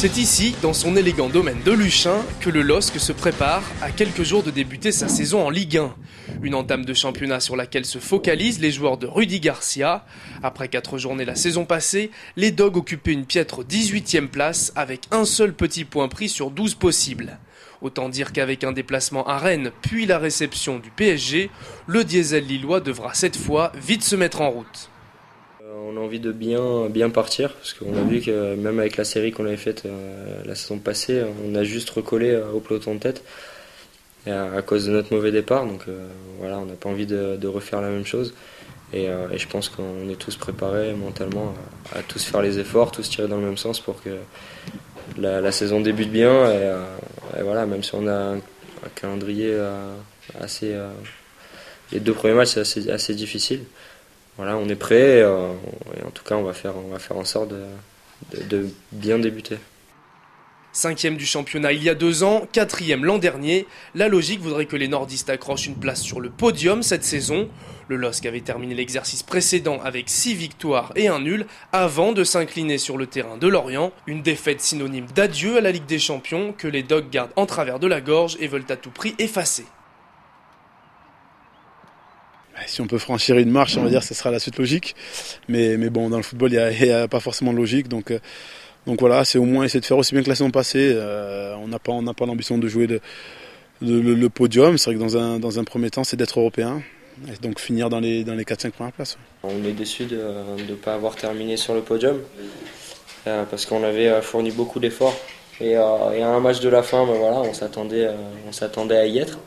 C'est ici, dans son élégant domaine de Luchin, que le LOSC se prépare à quelques jours de débuter sa saison en Ligue 1. Une entame de championnat sur laquelle se focalisent les joueurs de Rudy Garcia. Après 4 journées la saison passée, les Dogs occupaient une piètre 18e place avec un seul petit point pris sur 12 possibles. Autant dire qu'avec un déplacement à Rennes puis la réception du PSG, le diesel lillois devra cette fois vite se mettre en route. On a envie de bien partir, parce qu'on a vu que même avec la série qu'on avait faite la saison passée, on a juste recollé au peloton de tête à cause de notre mauvais départ. Donc voilà, on n'a pas envie de refaire la même chose. Et je pense qu'on est tous préparés mentalement à tous faire les efforts, tous tirer dans le même sens pour que la saison débute bien. Et voilà, même si on a un calendrier assez... les 2 premiers matchs, c'est assez difficile. Voilà, on est prêt et en tout cas on va faire en sorte de bien débuter. 5e du championnat il y a 2 ans, 4e l'an dernier, la logique voudrait que les nordistes accrochent une place sur le podium cette saison. Le LOSC avait terminé l'exercice précédent avec 6 victoires et 1 nul avant de s'incliner sur le terrain de Lorient. Une défaite synonyme d'adieu à la Ligue des Champions que les Dogs gardent en travers de la gorge et veulent à tout prix effacer. Si on peut franchir une marche, on va dire que ce sera la suite logique. Mais bon, dans le football, il n'y a pas forcément de logique. Donc voilà, c'est au moins essayer de faire aussi bien que la saison passée. On n'a pas l'ambition de jouer le podium. C'est vrai que dans un premier temps, c'est d'être européen. Et donc finir dans les 4-5 premières places. On est déçus de ne pas avoir terminé sur le podium. Parce qu'on avait fourni beaucoup d'efforts. Et à un match de la fin, ben voilà, on s'attendait à y être.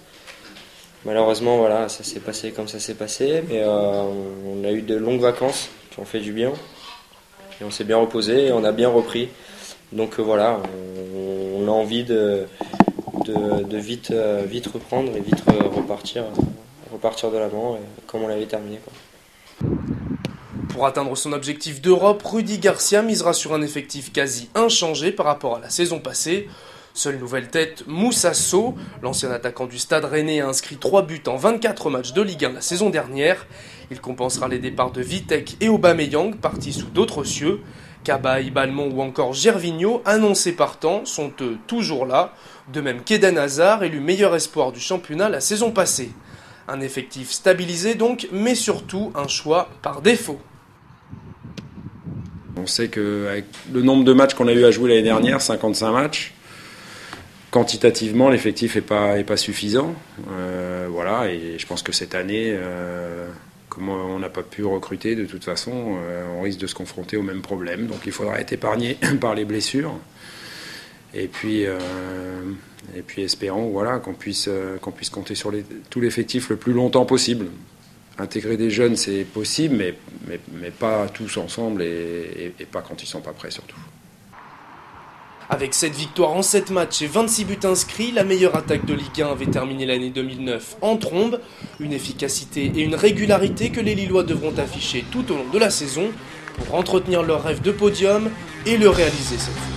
Malheureusement, voilà, ça s'est passé comme ça s'est passé, mais on a eu de longues vacances qui ont fait du bien. Et on s'est bien reposé et on a bien repris. Donc voilà, on a envie de vite reprendre et vite repartir de l'avant comme on l'avait terminé, quoi. Pour atteindre son objectif d'Europe, Rudy Garcia misera sur un effectif quasi inchangé par rapport à la saison passée. Seule nouvelle tête, Moussa Sow, l'ancien attaquant du Stade Rennais, a inscrit 3 buts en 24 matchs de Ligue 1 la saison dernière. Il compensera les départs de Vitek et Aubameyang, partis sous d'autres cieux. Cabaye, Balmont ou encore Gervinho, annoncés partants, sont eux toujours là. De même qu'Eden Hazard, élu meilleur espoir du championnat la saison passée. Un effectif stabilisé donc, mais surtout un choix par défaut. On sait qu'avec le nombre de matchs qu'on a eu à jouer l'année dernière, 55 matchs, quantitativement, l'effectif n'est pas suffisant. Voilà, et je pense que cette année, comme on n'a pas pu recruter de toute façon, on risque de se confronter au même problème. Donc il faudra être épargné par les blessures. Et puis espérons voilà, qu'on puisse compter sur tout l'effectif le plus longtemps possible. Intégrer des jeunes, c'est possible, mais pas tous ensemble et pas quand ils ne sont pas prêts surtout. Avec 7 victoires en 7 matchs et 26 buts inscrits, la meilleure attaque de Ligue 1 avait terminé l'année 2009 en trombe. Une efficacité et une régularité que les Lillois devront afficher tout au long de la saison pour entretenir leur rêve de podium et le réaliser cette fois.